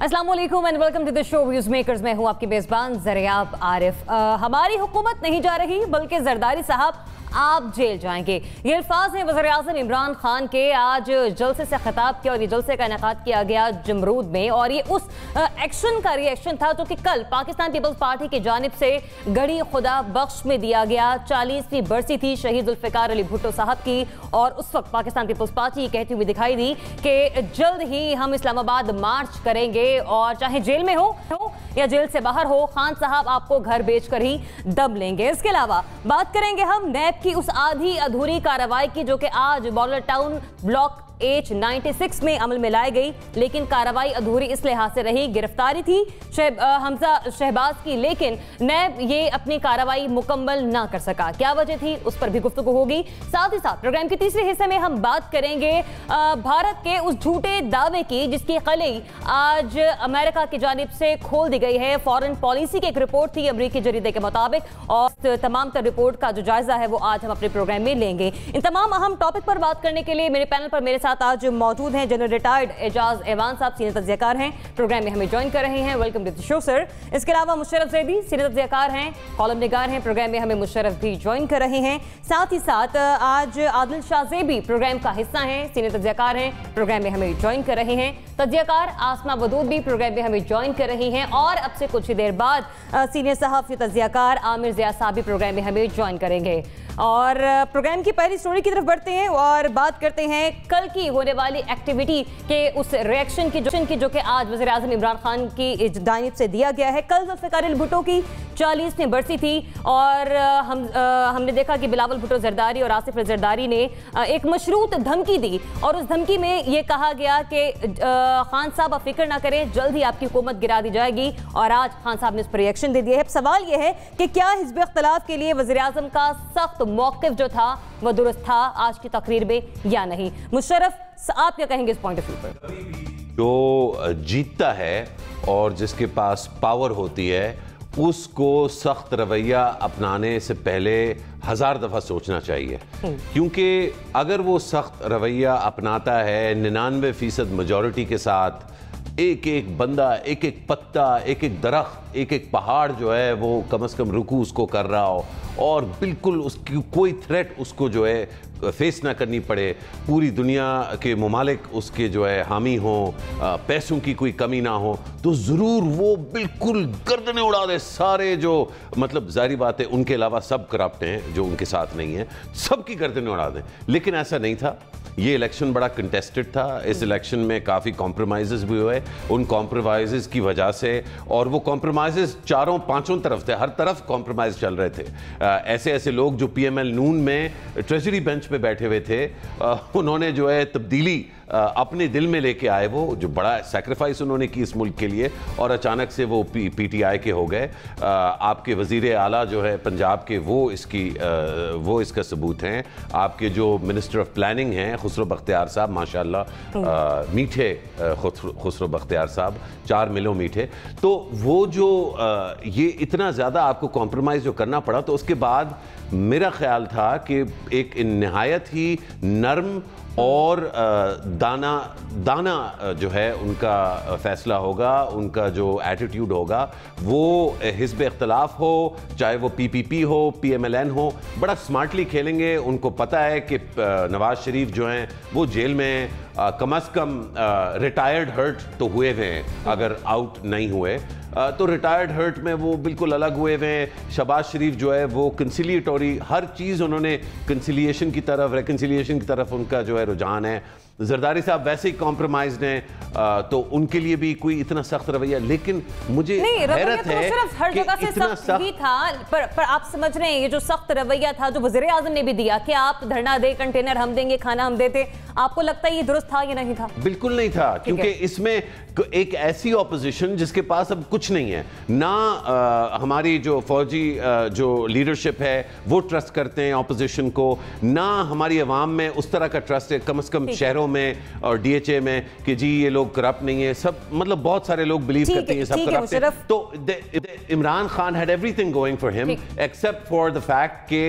अस्सलाम वालेकुम and welcome to the show views makers. मैं हूं आपकी मेजबान ज़रियाब आरिफ। हमारी हुकूमत नहीं जा रही बल्कि जरदारी साहब आप जेल जाएंगे, ये अल्फाज हैं वज़ीर-ए-आज़म इमरान खान के। आज जलसे से खिताब किया और ये जलसे का इनेकाद किया गया जमरूद में, और ये उस एक्शन का रिएक्शन था जो कि कल पाकिस्तान पीपल्स पार्टी की जानिब से गढ़ी खुदा बख्श में दिया गया। 40वीं बरसी थी शहीद जुल्फ़िकार अली भुट्टो साहब की, और उस वक्त पाकिस्तान पीपल्स पार्टी कहती हुई दिखाई दी कि जल्द ही हम इस्लामाबाद मार्च करेंगे, और चाहे जेल में हो या जेल से बाहर हो, खान साहब आपको घर बेच कर ही दम लेंगे। इसके अलावा बात करेंगे हम नैब की उस आधी अधूरी कार्रवाई की जो कि आज बॉर्डर टाउन ब्लॉक H96 में अमल में लाई गई, लेकिन कार्रवाई अधूरी इस लिहाज से रही, गिरफ्तारी थी हमजा शहबाज की, लेकिन नैब ये अपनी कार्रवाई मुकम्मल ना कर सका। क्या वजह थी उस पर भी गुफ्तगू होगी। साथ ही साथ प्रोग्राम के तीसरे हिस्से में हम बात करेंगे भारत के उस झूठे दावे की जिसकी कलई आज अमेरिका की जानिब से खोल दी गई है। फॉरेन पॉलिसी की एक रिपोर्ट थी अमरीकी जरीदे के मुताबिक, और तमाम तर रिपोर्ट का जो जायजा है वो आज हम अपने प्रोग्राम में लेंगे। इन तमाम अहम टॉपिक पर बात करने के लिए मेरे पैनल पर मेरे साथ आज मौजूद हैं जनरल रिटायर्ड एजाज एवान साहब, सीनियर तज्ज़ियाकार हैं, प्रोग्राम में हमें ज्वाइन कर रहे हैं। Welcome to the show sir. इसके अलावा मुशर्रफ ज़ैदी सीनियर तज्ज़ियाकार हैं, कॉलम निगार हैं, प्रोग्राम में हमें मुशर्रफ भी ज्वाइन कर रहे हैं। साथ ही साथ आज आदिल शाह ज़ेबी प्रोग्राम का हिस्सा हैं, सीनियर तज्ज़ियाकार हैं, प्रोग्राम में हमें ज्वाइन कर रहे हैं। तज्ज़ियाकार आसमा वदूद भी प्रोग्राम में हमें ज्वाइन कर रही हैं, और अब से कुछ ही देर बाद सीनियर सहाफ़ी तज्ज़ियाकार आमिर ज़िया साहब भी प्रोग्राम में हमें ज्वाइन करेंगे। और प्रोग्राम की पहली स्टोरी की तरफ बढ़ते हैं और बात करते हैं कल की होने वाली एक्टिविटी के उस रिएक्शन की जो कि आज वज़ीर-ए-आज़म इमरान खान की जानिब से दिया गया है। कल जुल्फ़िकार अली भुट्टो की 40वीं बरसी थी, और हमने देखा कि बिलावल भुट्टो ज़रदारी और आसिफ ज़रदारी ने एक मशरूत धमकी दी, और उस धमकी में ये कहा गया कि खान साहब आप फिक्र ना करें, जल्द ही आपकी हुकूमत गिरा दी जाएगी, और आज खान साहब ने उस पर रिएक्शन दे दिया है। सवाल यह है कि क्या हिज़्ब इख्तिलाफ के लिए वज़ीर-ए-आज़म का सख्त मौक़िफ़ जो था वो दुरुस्त था आज की तकरीर में या नहीं। मुशर्रफ आप क्या कहेंगे इस पॉइंट ऑफ व्यू पर? जो जीतता है और जिसके पास पावर होती है उसको सख्त रवैया अपनाने से पहले 1000 दफ़ा सोचना चाहिए, क्योंकि अगर वो सख्त रवैया अपनाता है 99% मेजॉरिटी के साथ, एक एक बंदा, एक एक पत्ता, एक एक दरख्त, एक एक पहाड़ जो है वो कम से कम रुकू उसको कर रहा हो, और बिल्कुल उसकी कोई थ्रेट उसको जो है फेस ना करनी पड़े, पूरी दुनिया के ममालिक उसके जो है हामी हों, पैसों की कोई कमी ना हो, तो ज़रूर वो बिल्कुल गर्दनें उड़ा दे सारे जो, मतलब जाहिर बात है उनके अलावा सब करप्ट हैं जो उनके साथ नहीं हैं, सबकी गर्दनें उड़ा दें। लेकिन ऐसा नहीं था, ये इलेक्शन बड़ा कंटेस्टेड था, इस इलेक्शन में काफ़ी कॉम्प्रोमाइज़ भी हुए, उन कॉम्प्रोमाइज़ की वजह से, और वो कॉम्प्रोमाइज़ चारों पांचों तरफ थे, हर तरफ कॉम्प्रोमाइज़ चल रहे थे। ऐसे ऐसे लोग जो PML नून में ट्रेजरी बेंच पे बैठे हुए थे, उन्होंने जो है तब्दीली अपने दिल में लेके आए, वो जो बड़ा सैक्रिफाइस उन्होंने की इस मुल्क के लिए, और अचानक से वो PTI के हो गए। आपके वज़ीर आला जो है पंजाब के वो इसका सबूत हैं। आपके जो मिनिस्टर ऑफ प्लानिंग हैं खुसरो बख्तियार साहब, माशाल्लाह मीठे खुसरो बख्तियार साहब, 4 मिलों मीठे। तो वो जो ये इतना ज़्यादा आपको कॉम्प्रोमाइज़ जो करना पड़ा, तो उसके बाद मेरा ख्याल था कि एक नहायत ही नर्म और दाना जो है उनका फैसला होगा, उनका जो एटीट्यूड होगा, वो हिज़्ब इख्तिलाफ हो, चाहे वो PPP हो, PMLN हो, बड़ा स्मार्टली खेलेंगे। उनको पता है कि नवाज शरीफ जो हैं वो जेल में कम अज़ कम रिटायर्ड हर्ट तो हुए हुए हैं, अगर आउट नहीं हुए तो रिटायर्ड हर्ट में वो बिल्कुल अलग हुए हुए हैं। शहबाज शरीफ जो है वो कंसिलिएटरी, हर चीज़ उन्होंने कंसिलिएशन की तरफ, रेकन्सिलिएशन की तरफ उनका जो है रुझान है। जरदारी साहब वैसे ही कॉम्प्रोमाइज्ड हैं, तो उनके लिए भी कोई इतना सख्त रवैया, लेकिन मुझे हैरत है हर जगह से सख्त ही था, पर आप समझ रहे हैं ये जो सख्त रवैया था जो वज़ीर-ए-आज़म ने भी दिया कि आप धरना दे, कंटेनर हम देंगे, खाना हम देते, आपको लगता है ये दुरुस्त था या नहीं था? बिल्कुल नहीं था, क्योंकि इसमें एक ऐसी ऑपोजिशन जिसके पास अब कुछ नहीं है ना, हमारी जो फौजी जो लीडरशिप है वो ट्रस्ट करते हैं ऑपोजिशन को, ना हमारी अवाम में उस तरह का ट्रस्ट है, कम से कम शहरों शहरों में और DHA में कि जी ये लोग करप्ट नहीं है, सब मतलब बहुत सारे लोग बिलीव करते हैं सब करप्ट है। तो Imran Khan had everything going for him except for the fact कि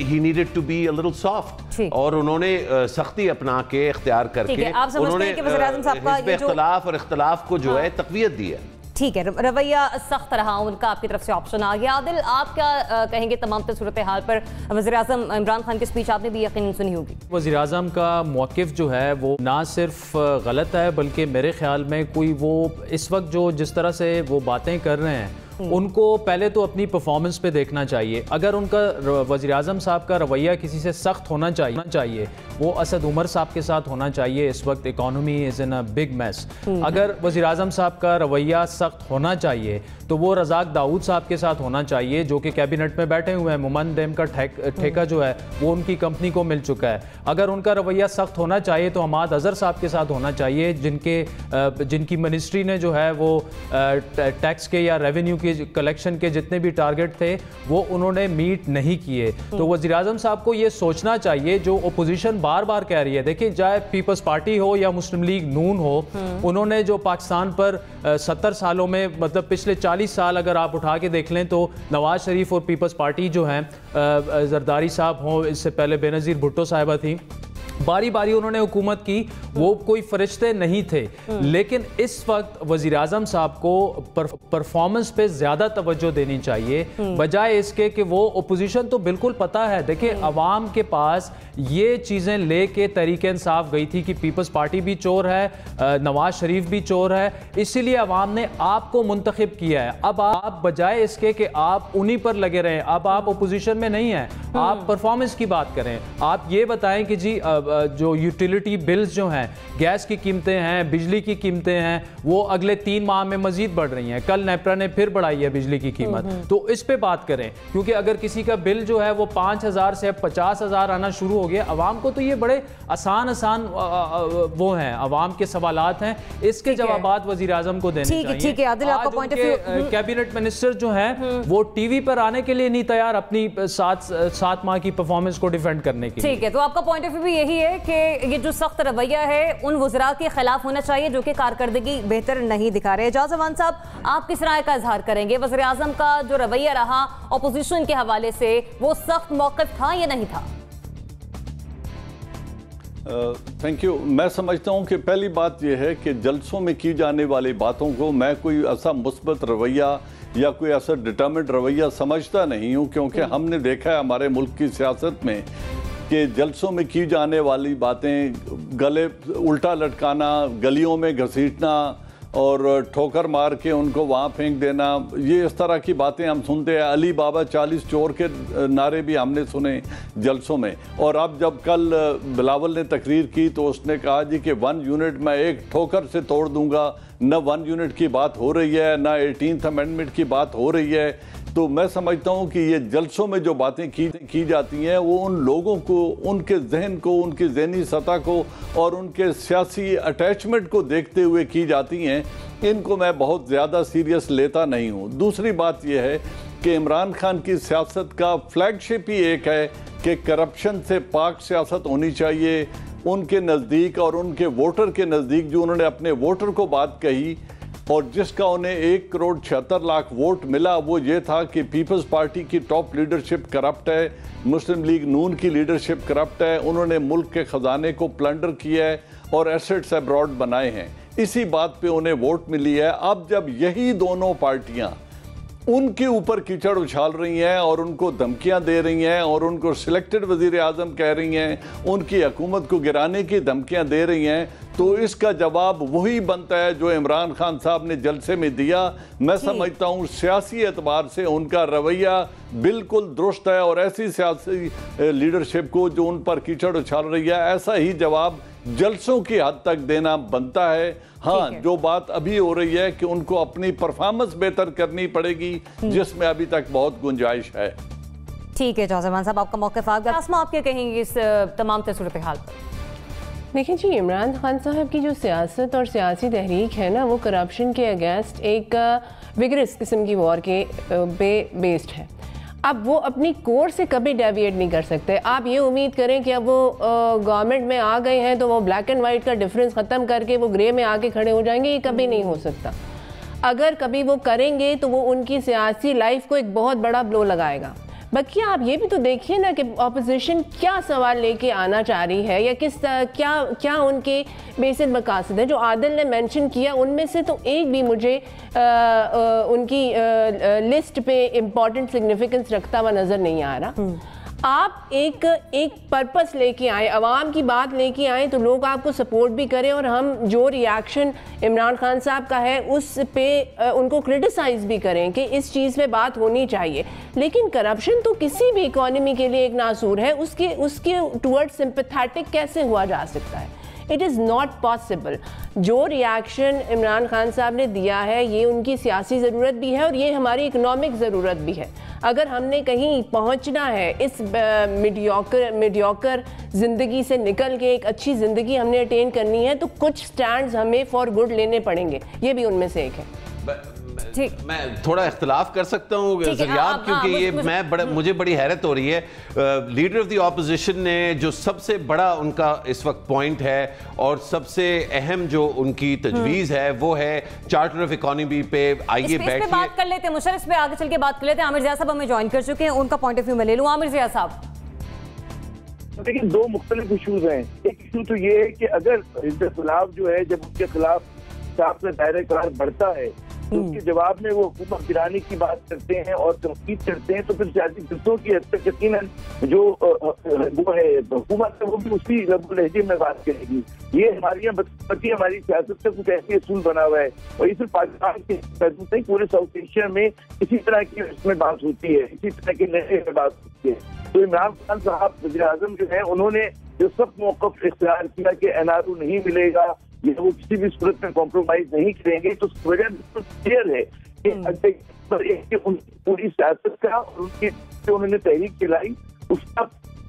he needed to be a little soft, और उन्होंने सख्ती अपना के इख्तियार करके उन्होंने इख्तिलाफ और इख्तिलाफ को जो है तक़वियत दी है। ठीक है, रवैया सख्त रहा उनका, आपकी तरफ से ऑप्शन आ गया। आदिल, आप क्या कहेंगे तमाम सूरत हाल पर? वज़ीर-ए-आज़म इमरान खान की स्पीच आपने भी यकीनन सुनी होगी। वज़ीर-ए-आज़म का मौक़िफ़ जो है वो ना सिर्फ गलत है बल्कि मेरे ख्याल में कोई वो इस वक्त जो जिस तरह से वो बातें कर रहे हैं उनको पहले तो अपनी परफॉर्मेंस पे देखना चाहिए। अगर उनका वज़ीर-ए-आज़म साहब का रवैया किसी से सख्त होना चाहिए वो असद उमर साहब के साथ होना चाहिए। इस वक्त economy is in a big mess. अगर वज़ीर-ए-आज़म साहब का रवैया सख्त होना चाहिए तो वो रज़ाक दाऊद साहब के साथ होना चाहिए जो कि कैबिनेट में बैठे हुए हैं। मोमन डेम का ठेका जो है वो उनकी कंपनी को मिल चुका है। अगर उनका रवैया सख्त होना चाहिए तो हमाद अज़हर साहब के साथ होना चाहिए जिनकी मिनिस्ट्री ने जो है वो टैक्स के या रेवेन्यू के कलेक्शन के जितने भी टारगेट थे वो उन्होंने मीट नहीं किए। तो वज़ीर-ए-आज़म साहब को ये सोचना चाहिए जो ओपोजिशन बार बार कह रही है, देखिए चाहे पीपल्स पार्टी हो या मुस्लिम लीग नून हो, उन्होंने जो पाकिस्तान पर 70 सालों में मतलब पिछले 40 साल अगर आप उठा के देख लें तो नवाज शरीफ और पीपल्स पार्टी जो हैं, जरदारी साहब हों, इससे पहले बेनज़ीर भुट्टो साहिबा थी, बारी बारी उन्होंने हुकूमत की, वो कोई फरिश्ते नहीं थे। लेकिन इस वक्त वज़ीर-ए-आज़म साहब को परफॉर्मेंस पे ज़्यादा तवज्जो देनी चाहिए बजाय इसके कि वो ओपोजिशन तो बिल्कुल पता है। देखिए अवाम के पास ये चीज़ें लेके तहरीक इंसाफ गई थी कि पीपल्स पार्टी भी चोर है, नवाज शरीफ भी चोर है, इसीलिए अवाम ने आपको मुंतखब किया है। अब आप बजाय इसके कि आप उन्हीं पर लगे रहें, अब आप ओपोजिशन में नहीं हैं, आप परफॉर्मेंस की बात करें। आप ये बताएं कि जी जो यूटिलिटी बिल्स जो हैं, गैस की कीमतें हैं, बिजली की कीमतें हैं, वो अगले 3 माह में मजीद बढ़ रही हैं। कल नेपरा ने फिर बढ़ाई है बिजली की कीमत, तो इस पे बात करें। क्योंकि अगर किसी का बिल जो है वो 5,000 से अब 50,000 आना शुरू हो गया, अवाम को तो ये बड़े आसान वो हैं, अवाम के सवालात हैं, इसके जवाबात वज़ीर-ए-आज़म को देने चाहिए। ठीक है आदिल, आपका point of view. Cabinet minister जो हैं वो टीवी पर आने के लिए नहीं तैयार अपनी 7 माह की परफॉर्मेंस को डिफेंड करने के लिए। ठीक है, तो आपका पॉइंट ऑफ व्यू भी यही है कि ये जो सख्त रवैया है उन वज़रा के खिलाफ होना चाहिए जो कि कारकर्दगी बेहतर नहीं दिखा रहे। एजाज अमान साहब, आप किस राय का इजहार करेंगे? वज़ीर-ए-आज़म का जो रवैया रहा अपोजिशन के हवाले से, वो सख्त मौक़िफ़ था या नहीं था? Thank you. मैं समझता हूं कि पहली बात यह है कि जलसों में की जाने वाली बातों को मैं कोई ऐसा मुस्बत रवैया या कोई ऐसा डिटर्मिनेड रवैया समझता नहीं हूं, क्योंकि हमने देखा है हमारे मुल्क की सियासत में कि जलसों में की जाने वाली बातें, गले उल्टा लटकाना, गलियों में घसीटना और ठोकर मार के उनको वहाँ फेंक देना, ये इस तरह की बातें हम सुनते हैं। अली बाबा 40 चोर के नारे भी हमने सुने जलसों में। और अब जब कल बिलावल ने तकरीर की तो उसने कहा जी कि 1 यूनिट मैं एक ठोकर से तोड़ दूंगा। न 1 यूनिट की बात हो रही है, न 18th अमेंडमेंट की बात हो रही है। तो मैं समझता हूँ कि ये जलसों में जो बातें की जाती हैं वो उन लोगों को, उनके जहन को, उनकी ज़हनी सतह को और उनके सियासी अटैचमेंट को देखते हुए की जाती हैं। इनको मैं बहुत ज़्यादा सीरियस लेता नहीं हूँ। दूसरी बात यह है कि इमरान खान की सियासत का फ्लैगशिप ही एक है कि करप्शन से पाक सियासत होनी चाहिए। उनके नज़दीक और उनके वोटर के नज़दीक जो उन्होंने अपने वोटर को बात कही और जिसका उन्हें 1,76,00,000 वोट मिला, वो ये था कि पीपल्स पार्टी की टॉप लीडरशिप करप्ट है, मुस्लिम लीग नून की लीडरशिप करप्ट है, उन्होंने मुल्क के ख़जाने को प्लंडर किया है और एसेट्स अब्रॉड बनाए हैं। इसी बात पे उन्हें वोट मिली है। अब जब यही दोनों पार्टियां उनके ऊपर कीचड़ उछाल रही हैं और उनको धमकियां दे रही हैं और उनको सिलेक्टेड वज़ीर आज़म कह रही हैं, उनकी हुकूमत को गिराने की धमकियां दे रही हैं, तो इसका जवाब वही बनता है जो इमरान खान साहब ने जलसे में दिया। मैं समझता हूँ सियासी एतबार से उनका रवैया बिल्कुल दुरुस्त है और ऐसी सियासी लीडरशिप को जो उन पर कीचड़ उछाल रही है, ऐसा ही जवाब जलसों की हद तक देना बनता है। हाँ, जो बात अभी हो रही है कि उनको अपनी परफॉर्मेंस बेहतर करनी पड़ेगी, जिसमें अभी तक बहुत गुंजाइश है। ठीक है जौज़मान साहब, आपका मौक़िफ़ आ गया। आसमा, आप क्या कहेंगे इस तमाम सूरत हाल पर? देखिए जी, इमरान खान साहब की जो सियासत और सियासी तहरीक है ना, वो करप्शन के अगेंस्ट एक विगरस किस्म की वॉर के पे बेस्ड है। अब वो अपनी कोर्स से कभी डेविएट नहीं कर सकते। आप ये उम्मीद करें कि अब वो गवर्नमेंट में आ गए हैं तो वो ब्लैक एंड वाइट का डिफरेंस ख़त्म करके वो ग्रे में आके खड़े हो जाएंगे, ये कभी नहीं हो सकता। अगर कभी वो करेंगे तो वो उनकी सियासी लाइफ को एक बहुत बड़ा ब्लो लगाएगा। बाकी आप ये भी तो देखिए ना कि ऑपोजिशन क्या सवाल लेके आना चाह रही है या क्या उनके बेसिक मकासद है। जो आदिल ने मेंशन किया उनमें से तो एक भी मुझे उनकी लिस्ट पे इम्पॉर्टेंट सिग्निफिकेंस रखता हुआ नज़र नहीं आ रहा। आप एक पर्पस लेके आए, अवाम की बात लेके आए तो लोग आपको सपोर्ट भी करें, और हम जो रिएक्शन इमरान खान साहब का है उस पे उनको क्रिटिसाइज़ भी करें कि इस चीज़ पे बात होनी चाहिए। लेकिन करप्शन तो किसी भी इकोनॉमी के लिए एक नासूर है, उसके टुवर्ड्स सिंपैथेटिक कैसे हुआ जा सकता है? It is not possible. जो रिएक्शन इमरान खान साहब ने दिया है ये उनकी सियासी ज़रूरत भी है और ये हमारी इकनॉमिक ज़रूरत भी है। अगर हमने कहीं पहुंचना है, इस मीडियोकर ज़िंदगी से निकल के एक अच्छी ज़िंदगी हमने अटेन करनी है, तो कुछ स्टैंड्स हमें फॉर गुड लेने पड़ेंगे। ये भी उनमें से एक है। मैं थोड़ा इख्तलाफ कर सकता हूँ ज़रियाब, क्योंकि ये मुझे बड़ी हैरत हो रही है। लीडर ऑफ द ऑपोजिशन ने जो सबसे बड़ा उनका इस वक्त पॉइंट है और सबसे अहम जो उनकी तजवीज़ है वो है चार्टर ऑफ इकोनॉमी पे। आइए बैठिए बात कर लेते हैं मुशर्रफ, इस पे आगे चल के बात कर लेते हैं। आमिर ज़िया साहब हमें ज्वाइन कर चुके हैं, उनका पॉइंट ऑफ व्यू मैं ले लूँ। आमिर ज़िया साहब, देखिए दो मुख्तलिफ इशूज हैं। एक इशू तो ये है कि अगर हिज़्ब खिलाफ जो है जब उनके खिलाफ साफ से दायरे करार बढ़ता है तो उसके जवाब में वो हुकूमत गिराने की बात करते हैं और तनकीद करते हैं, तो फिर सियासी जत्थों की हद तक यकीनन जो वो है हुकूमत है वो भी उसी लहजे में बात करेगी। ये हमारी हमारी सियासत का कुछ ऐसे असूल बना हुआ है, और ये सिर्फ पाकिस्तान के नहीं पूरे साउथ एशिया में इसी तरह की इसमें बात होती है, इसी तरह के लहजे में बात होती है। तो इमरान खान साहब वज़ीर आज़म जो है उन्होंने जो सब मौक़िफ़ इख्तियार किया कि NRO नहीं मिलेगा या वो किसी भी सूरत में कॉम्प्रोमाइज नहीं करेंगे, तो वजह क्लियर है कि पूरी सियासत का और उनकी जो उन्होंने तहरीक चलाई उसका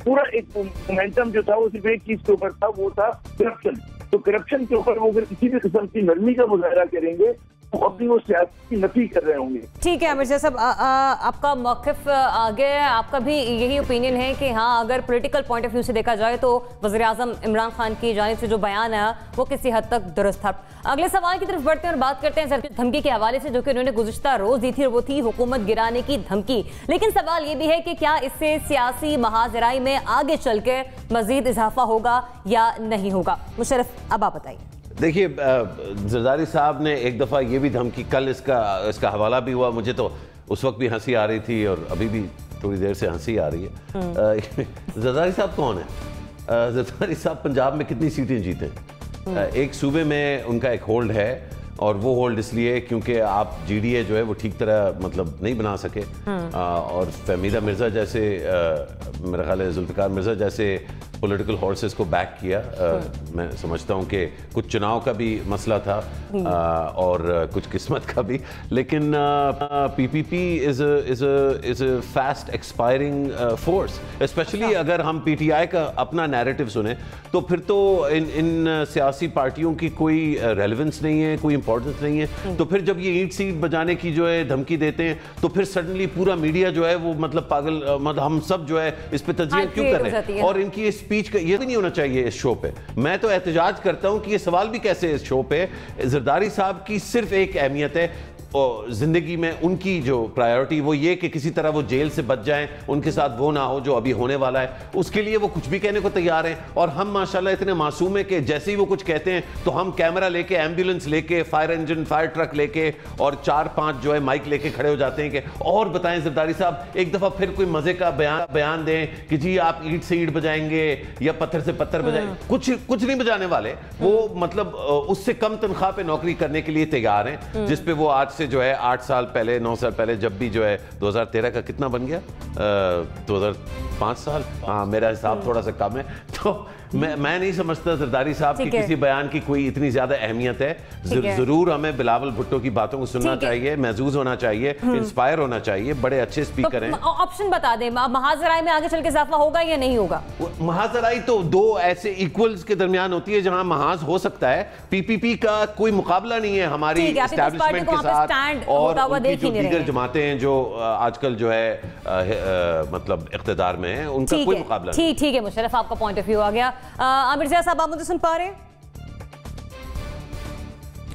पूरा एक मोमेंटम जो था वो सिर्फ एक चीज के ऊपर था, वो था करप्शन। तो करप्शन के ऊपर वो अगर किसी भी किस्म की नरमी का मुजाहरा करेंगे तो अपनी वो सियासत की नफी कर रहे होंगे। ठीक है आमिर साहब, आपका मौक़िफ़ आगे है, आपका भी यही ओपिनियन है कि हाँ अगर पॉलिटिकल पॉइंट ऑफ व्यू से देखा जाए तो वज़ीर आज़म इमरान खान की जानिब से जो बयान है वो किसी हद तक दुरुस्त था। अगले सवाल की तरफ बढ़ते हैं और बात करते हैं सर धमकी के हवाले से जो कि उन्होंने गुज़िश्ता रोज़ दी थी, और वो थी हुकूमत गिराने की धमकी। लेकिन सवाल ये भी है कि क्या इससे सियासी महाजराई में आगे चल के मज़ीद इजाफा होगा या नहीं होगा? मुशर्रफ, अब आप बताइए। देखिए, जरदारी साहब ने एक दफ़ा ये भी धमकी, कल इसका हवाला भी हुआ, मुझे तो उस वक्त भी हंसी आ रही थी और अभी भी थोड़ी देर से हंसी आ रही है। जरदारी साहब कौन है? जरदारी साहब पंजाब में कितनी सीटें जीते? एक सूबे में उनका एक होल्ड है, और वो होल्ड इसलिए क्योंकि आप GDA जो है वो ठीक तरह मतलब नहीं बना सके, और फहमीदा मिर्ज़ा जैसे मेरा ख्याल है जुल्फ़िकार मिर्ज़ा जैसे पॉलिटिकल हॉर्सेस को बैक किया। मैं समझता हूँ कि कुछ चुनाव का भी मसला था और कुछ किस्मत का भी, लेकिन PPP is a fast expiring force. Specially अगर हम PTI का अपना नैरेटिव सुने तो फिर तो इन सियासी पार्टियों की कोई रेलेवेंस नहीं है, कोई इंपॉर्टेंस नहीं है। तो फिर जब ये ईंट सीट बजाने की जो है धमकी देते हैं तो फिर सडनली पूरा मीडिया जो है वो मतलब पागल, मतलब हम सब जो है इस पे तज्जिया क्यों कर रहे हैं? और इनकी स्पीच का ये भी नहीं होना चाहिए इस शो पे। मैं तो एहतजाज करता हूं कि ये सवाल भी कैसे इस शो पे। जरदारी साहब की सिर्फ एक अहमियत है और जिंदगी में उनकी जो प्रायोरिटी वो ये कि किसी तरह वो जेल से बच जाएं, उनके साथ वो ना हो जो अभी होने वाला है। उसके लिए वो कुछ भी कहने को तैयार हैं, और हम माशाल्लाह इतने मासूम है कि जैसे ही वो कुछ कहते हैं तो हम कैमरा लेके, एम्बुलेंस लेके, फायर इंजन, फायर ट्रक लेके और 4-5 जो है माइक लेके खड़े हो जाते हैं कि और बताएं जरदारी साहब, एक दफा फिर कोई मजे का बयान दें कि जी आप ईंट से ईंट बजाएंगे या पत्थर से पत्थर बजाएंगे। कुछ नहीं बजाने वाले वो, मतलब उससे कम तनख्वाह पे नौकरी करने के लिए तैयार हैं, जिसपे वो आज से जो है 8 साल पहले, 9 साल पहले, जब भी जो है 2013 का कितना बन गया, 2005 साल, हाँ मेरा हिसाब थोड़ा सा कम है, तो मैं नहीं समझता जरदारी साहब की किसी बयान की कोई इतनी ज्यादा अहमियत है। जरूर हमें बिलावल भुट्टो की बातों को सुनना चाहिए, महसूस होना चाहिए, इंस्पायर होना चाहिए, बड़े अच्छे स्पीकर हैं। ऑप्शन बता दें, महाजराई में आगे चल के इजाफा होगा या नहीं होगा? महाजराई तो दो ऐसे इक्वल्स के दरमियान होती है जहां महाज हो सकता है। PPP का कोई मुकाबला नहीं है हमारी एस्टैब्लिशमेंट के साथ, स्टैंड और होता हुआ देख ही नहीं दीगर रहे। जमातें हैं जो आजकल जो है मतलब इख्तिदार में है, उनका कोई मुकाबला नहीं। ठीक है मुशर्रफ, आपका पॉइंट ऑफ व्यू आ गया। आमिर ज़िया साहब, आप मुझे सुन पा रहे हैं?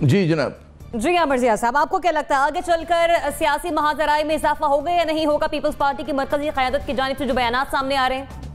जी जनाब। जी आमिर ज़िया साहब, आपको क्या लगता है आगे चलकर सियासी महाजराई में इजाफा होगा या नहीं होगा? पीपल्स पार्टी की मरकजी क़यादत की जानिब से जो बयानात सामने आ रहे हैं।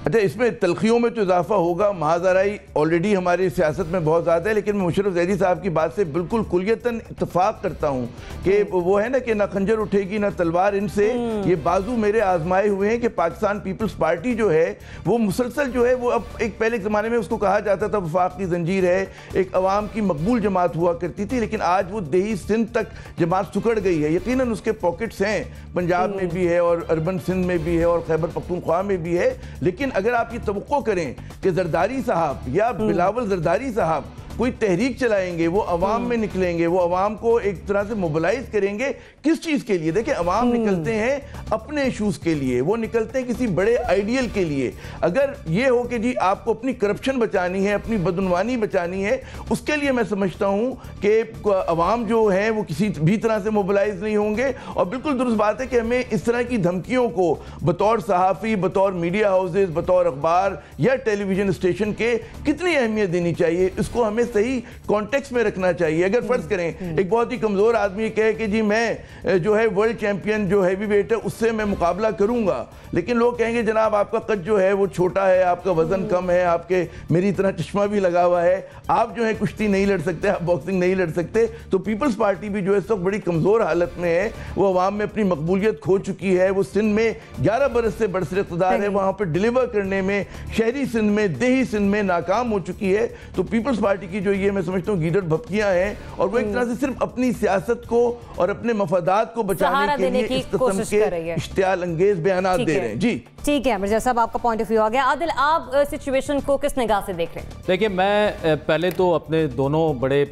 अच्छा, इसमें तलखियों में तो इजाफा होगा। महाजराई ऑलरेडी हमारी सियासत में बहुत ज़्यादा है, लेकिन मैं मुशर्रफ ज़ैदी साहब की बात से बिल्कुल कुलियतन इत्तफाक करता हूँ कि वो है ना कि ना खंजर उठेगी ना तलवार इनसे। ये बाजू मेरे आजमाए हुए हैं कि पाकिस्तान पीपल्स पार्टी जो है वो मुसलसल जो है वो अब एक पहले ज़माने में उसको कहा जाता था वफाक की जंजीर है, एक अवाम की मकबूल जमात हुआ करती थी, लेकिन आज वो देही सिंध तक जमात सुकड़ गई है। यकीनन उसके पॉकेट्स हैं, पंजाब में भी है और अर्बन सिंध में भी है और खैबर पख्तूनख्वा में भी है। लेकिन अगर आप ये तवक्को करें कि जरदारी साहब या बिलावल जरदारी साहब कोई तहरीक चलाएंगे, वो अवाम में निकलेंगे, वो अवाम को एक तरह से मोबिलाइज करेंगे, किस चीज़ के लिए? देखिए, अवाम निकलते हैं अपने इशूज़ के लिए, वो निकलते हैं किसी बड़े आइडियल के लिए। अगर ये हो कि जी आपको अपनी करप्शन बचानी है, अपनी बदनवानी बचानी है, उसके लिए मैं समझता हूँ कि अवाम जो है वो किसी भी तरह से मोबिलाइज नहीं होंगे। और बिल्कुल दुरुस्त बात है कि हमें इस तरह की धमकियों को बतौर सहाफ़ी, बतौर मीडिया हाउसेज, बतौर अखबार या टेलीविजन स्टेशन के कितनी अहमियत देनी चाहिए, इसको हमें सही कॉन्टेक्स्ट में रखना चाहिए। अगर फर्ज करें एक बहुत ही कमजोर आदमी कहे कि जी मैं जो है वर्ल्ड चैंपियन जो हैवी वेट है उससे मैं मुकाबला करूंगा, लेकिन लोग कहेंगे जनाब आपका कद जो है वो छोटा है, आपका वजन कम है, आपके मेरी तरह चश्मा भी लगा हुआ है, आप जो है कुश्ती नहीं लड़ सकते, आप बॉक्सिंग नहीं लड़ सकते। तो पीपल्स पार्टी भी जो है इस वक्त बड़ी कमजोर हालत में है, वो अवाम में अपनी मकबूलियत खो चुकी है। वो सिंध में 11 बरस से बरसर इक़्तिदार है, वहां पर डिलीवर करने में शहरी सिंध में, देही सिंध में नाकाम हो चुकी है। तो पीपल्स पार्टी की जो ये मैं समझता हूँ गीदड़ भपकियां हैं और वो एक तरह से सिर्फ अपनी सियासत को और अपने मफादात को बचाने के लिए इस किस्म के इश्तियाल अंगेज बयानात दे रहे हैं। जी ठीक है मिर्जा साहब, आपका पॉइंट ऑफ व्यू आ गया। आदिल, आप सिचुएशन को किस निगाह से देख रहे हैं? देखिए, मैं पहले तो अपने दोनों बड़े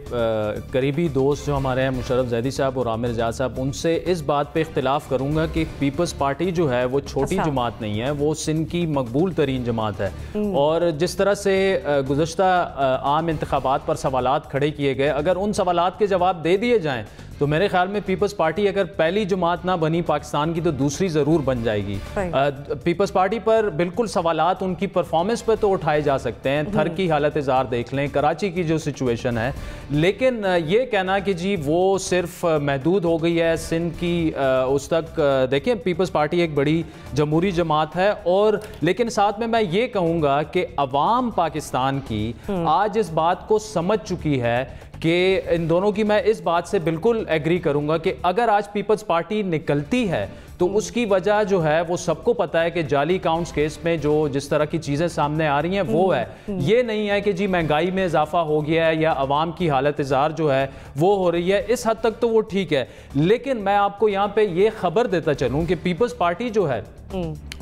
करीबी दोस्त जो हमारे हैं मुशर्रफ ज़ैदी साहब और आमिर ज़िया साहब, उनसे इस बात पे इख्तिलाफ करूंगा कि पीपल्स पार्टी जो है वो छोटी जमात नहीं है, वो सिंध की मकबूल तरीन जमात है। और जिस तरह से गुज़श्ता आम इंतखाबात पर सवालात खड़े किए गए, अगर उन सवालात के जवाब दे दिए जाएँ तो मेरे ख्याल में पीपल्स पार्टी अगर पहली जमात ना बनी पाकिस्तान की तो दूसरी ज़रूर बन जाएगी। पीपल्स पार्टी पर बिल्कुल सवालात उनकी परफॉर्मेंस पर तो उठाए जा सकते हैं, थर की हालत ज़ार देख लें, कराची की जो सिचुएशन है, लेकिन ये कहना कि जी वो सिर्फ महदूद हो गई है सिंध की उस तक, देखिए पीपल्स पार्टी एक बड़ी जमहूरी जमात है। और लेकिन साथ में मैं ये कहूँगा कि अवाम पाकिस्तान की आज इस बात को समझ चुकी है कि इन दोनों की, मैं इस बात से बिल्कुल एग्री करूंगा कि अगर आज पीपल्स पार्टी निकलती है तो उसकी वजह जो है वो सबको पता है कि जाली अकाउंट्स केस में जो जिस तरह की चीज़ें सामने आ रही हैं वो है। ये नहीं है कि जी महंगाई में इजाफा हो गया है या अवाम की हालत इज़हार जो है वो हो रही है, इस हद तक तो वो ठीक है। लेकिन मैं आपको यहाँ पे ये खबर देता चलूँ कि पीपल्स पार्टी जो है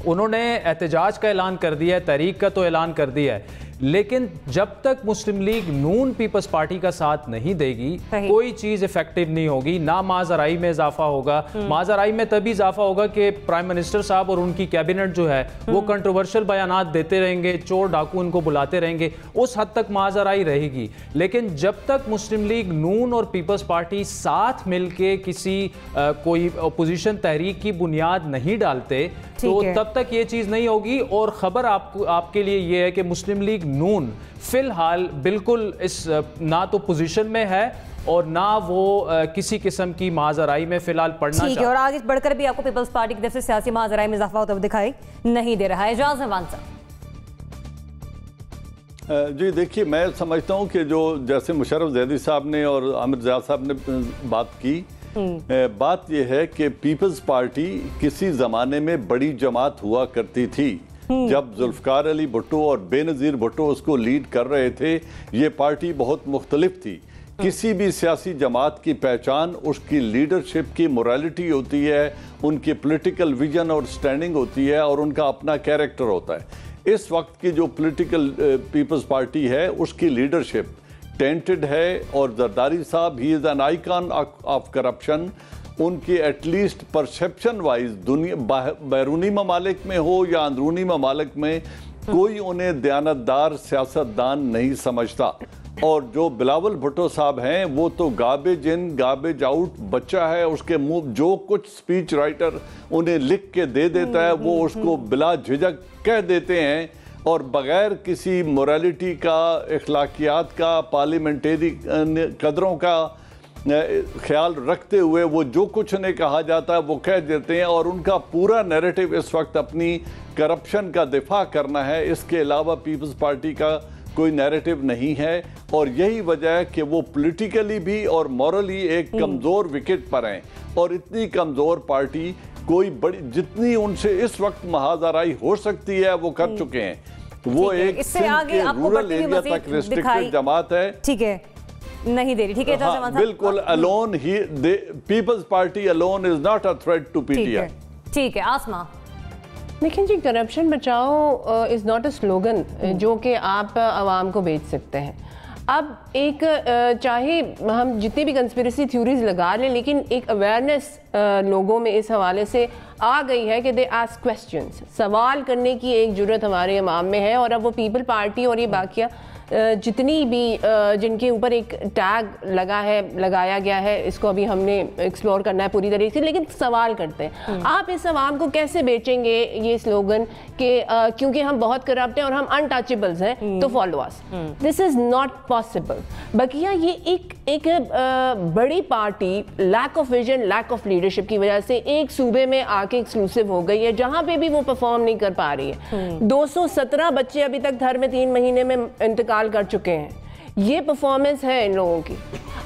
उन्होंने एहतजाज का ऐलान कर दिया है, तहरीक का तो ऐलान कर दिया है, लेकिन जब तक मुस्लिम लीग नून पीपल्स पार्टी का साथ नहीं देगी कोई चीज इफेक्टिव नहीं होगी, ना माजराई में इजाफा होगा। माजराई में तभी इजाफा होगा कि प्राइम मिनिस्टर साहब और उनकी कैबिनेट जो है वो कंट्रोवर्शियल बयानात देते रहेंगे, चोर डाकू उनको बुलाते रहेंगे, उस हद तक माजराई रहेगी। लेकिन जब तक मुस्लिम लीग नून और पीपल्स पार्टी साथ मिलके किसी कोई अपोजिशन तहरीक की बुनियाद नहीं डालते तो तब तक ये चीज नहीं होगी। और खबर आपके लिए ये है कि मुस्लिम लीग नून फिलहाल बिल्कुल इस ना तो पोजीशन में है और ना वो किसी किस्म की माजराई में फिलहाल पढ़ना चाहिए। और आगे बढ़कर भी आपको पीपल्स पार्टी की तरफ से सियासी माजराई में इजाफा होता हुआ दिखाई नहीं दे रहा है। एजाज अहमान साहब। जी देखिए, मैं समझता हूँ कि जो जैसे मुशर्रफ ज़ैदी साहब ने और आमिर ज़िया साहब ने बात की, बात यह है कि पीपल्स पार्टी किसी ज़माने में बड़ी जमात हुआ करती थी। जब जुल्फ़कार अली भुट्टो और बेनज़ीर भुट्टो उसको लीड कर रहे थे, ये पार्टी बहुत मुख्तलिफ थी। किसी भी सियासी जमात की पहचान उसकी लीडरशिप की मोरालिटी होती है, उनकी पॉलिटिकल विजन और स्टैंडिंग होती है और उनका अपना कैरेक्टर होता है। इस वक्त की जो पॉलिटिकल पीपल्स पार्टी है उसकी लीडरशिप टेंटेड है और जरदारी साहब he is an icon of corruption. उनकी एटलीस्ट परसेप्शन वाइज दुनिया बैरूनी ममालिक में हो या अंदरूनी ममालिक में कोई उन्हें दयानतदार सियासतदान नहीं समझता। और जो बिलावल भुट्टो साहब हैं वो तो गार्बेज इन गार्बेज आउट बच्चा है, उसके मुंह जो कुछ स्पीच राइटर उन्हें लिख के दे देता है वो उसको बिला झिझक कह देते हैं और बगैर किसी मोरालिटी का, इखलाकियात का, पार्लियामेंटेरी कदरों का ख्याल रखते हुए वो जो कुछ उन्हें कहा जाता है वो कह देते हैं और उनका पूरा नैरेटिव इस वक्त अपनी करप्शन का दिफा करना है। इसके अलावा पीपल्स पार्टी का कोई नैरेटिव नहीं है और यही वजह है कि वो पॉलिटिकली भी और मॉरली एक कमज़ोर विकेट पर हैं और इतनी कमज़ोर पार्टी कोई बड़ी जितनी उनसे इस वक्त महाजराई हो सकती है वो कर चुके हैं। वो एक रूरल एरिया तक रिस्ट्रिक्टेड जमात है। ठीक है, नहीं दे रही। ठीक है, हाँ, बिल्कुल अलोन ही People's Party alone is not a threat to PTI. ठीक है, आसमा। लेकिन जी करप्शन बचाओ इज़ नॉट अ स्लोगन जो कि आप आवाम को बेच सकते हैं। अब एक चाहे हम जितनी भी कंस्पिरेसी थ्योरीज लगा लें लेकिन एक अवेयरनेस लोगों में इस हवाले से आ गई है कि दे आस्क क्वेश्चंस, सवाल करने की एक जुर्रत हमारे इमाम में है। और अब वो पीपल पार्टी और ये बाकिया जितनी भी जिनके ऊपर एक टैग लगाया गया है, इसको अभी हमने एक्सप्लोर करना है पूरी तरीके से, लेकिन सवाल करते हैं आप इस आवाम को कैसे बेचेंगे ये स्लोगन कि क्योंकि हम बहुत करप्ट हैं और हम अनटचेबल्स हैं तो follow us. This is not possible. बकिया ये एक बड़ी party lack of vision, lack of leadership की वजह से एक सूबे में आके एक्सक्लूसिव हो गई है जहां पे भी वो परफॉर्म नहीं कर पा रही है। 217 बच्चे अभी तक घर में 3 महीने में इंतकाल कर चुके हैं। ये परफॉर्मेंस है इन लोगों की,